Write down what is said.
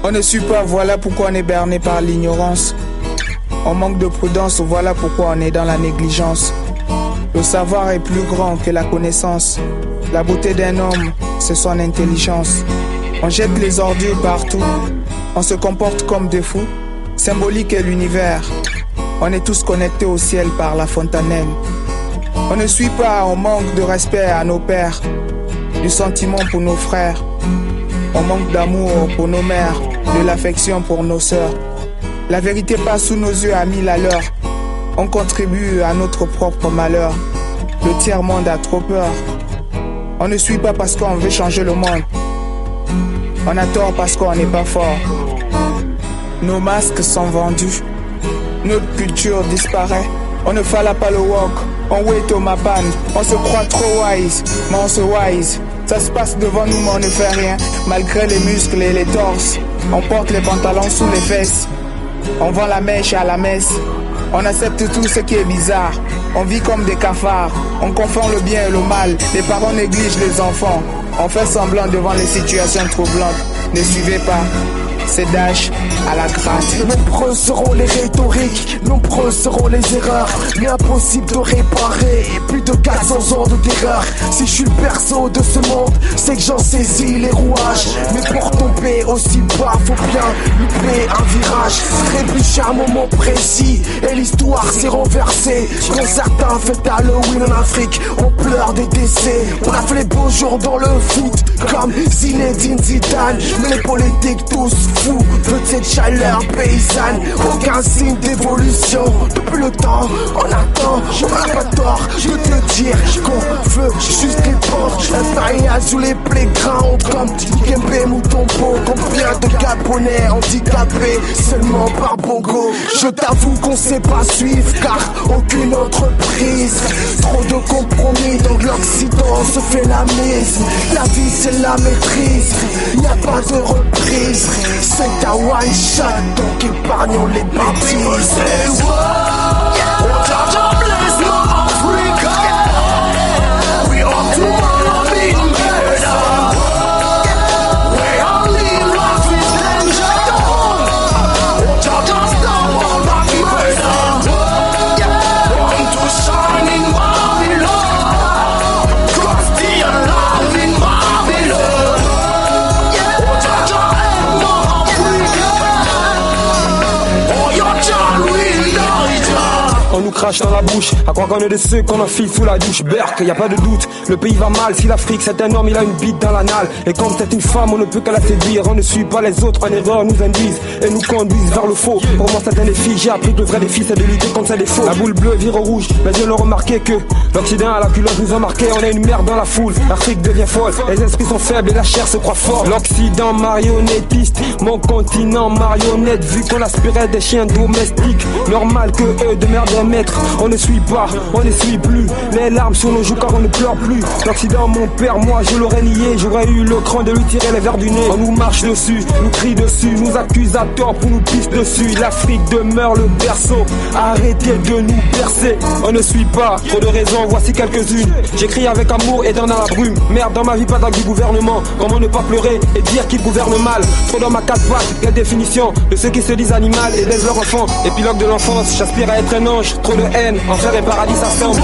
On ne suit pas, voilà pourquoi on est berné par l'ignorance. On manque de prudence, voilà pourquoi on est dans la négligence. Le savoir est plus grand que la connaissance. La beauté d'un homme, c'est son intelligence. On jette les ordures partout. On se comporte comme des fous. Symbolique est l'univers. On est tous connectés au ciel par la fontanelle. On ne suit pas, on manque de respect à nos pères, du sentiment pour nos frères. On manque d'amour pour nos mères, de l'affection pour nos sœurs. La vérité passe sous nos yeux à 1000 à l'heure. On contribue à notre propre malheur. Le tiers-monde a trop peur. On ne suit pas parce qu'on veut changer le monde. On a tort parce qu'on n'est pas fort. Nos masques sont vendus. Notre culture disparaît. On ne falla pas le walk. On wait au mapan. On se croit trop wise, mais on se wise. Ça se passe devant nous mais on ne fait rien. Malgré les muscles et les torses. On porte les pantalons sous les fesses. On vend la mèche à la messe. On accepte tout ce qui est bizarre. On vit comme des cafards. On confond le bien et le mal. Les parents négligent les enfants. On fait semblant devant les situations troublantes. Ne suivez pas. C'est Dash à la gratte. Nombreux seront les rhétoriques, nombreuses seront les erreurs, mais impossible de réparer plus de 400 ans de terreur. Si je suis le perso de ce monde, c'est que j'en saisis les rouages. Mais pour tomber aussi bas, faut bien louper un virage. Trébucher à un moment précis, et l'histoire s'est renversée. Quand certains fêtent Halloween en Afrique, on pleure des décès. On a fait les beaux jours dans le foot, comme Zinedine Zidane. Mais les politiques tous fous de cette chaleur paysanne, aucun signe d'évolution. Depuis le temps, on attend, on n'a pas tort de te dire qu'on veut juste répondre. Un paria sous les playgrounds comme Dikembe Mutombo. Combien de Gabonais handicapés seulement par bongo. Je t'avoue qu'on sait pas suivre car aucune entreprise. Trop de compromis donc l'Occident se fait la mise. La vie c'est la maîtrise, y a pas de reprise. C'est un one shot, donc épargnons les bêtises. On nous crache dans la bouche, à croire qu'on est de ceux qu'on enfile sous la douche. Berk, y a pas de doute, le pays va mal. Si l'Afrique c'est un homme, il a une bite dans l'anal. Et comme c'est une femme, on ne peut qu'à la séduire. On ne suit pas les autres, en erreur nous induisent et nous conduisent vers le faux. Pour moi c'est un défi, j'ai appris que le vrai défi c'est de lutter contre ces défauts. La boule bleue vire au rouge, mais je l'ai remarqué que l'Occident à la culotte nous a marqué. On est une merde dans la foule, l'Afrique devient folle. Les esprits sont faibles et la chair se croit forte. L'Occident marionnettiste, mon continent marionnette. Vu qu'on aspirait des chiens domestiques, normal que eux de merde maître. On ne suit pas, on ne suit plus. Les larmes sur nos joues car on ne pleure plus. L'Occident mon père, moi je l'aurais nié. J'aurais eu le cran de lui tirer les verres du nez. On nous marche dessus, nous crie dessus, nous accuse à tort pour nous pisse dessus. L'Afrique demeure le berceau, arrêtez de nous bercer. On ne suit pas, trop de raisons, voici quelques-unes. J'écris avec amour et dans la brume. Merde dans ma vie, pas dans du gouvernement. Comment ne pas pleurer et dire qu'il gouverne mal. Trop dans ma quatre pattes, quelle définition de ceux qui se disent animal et baisent leur enfant. Épilogue de l'enfance, j'aspire à être un ange. Trop de haine, enfer et paradis s'assemblent.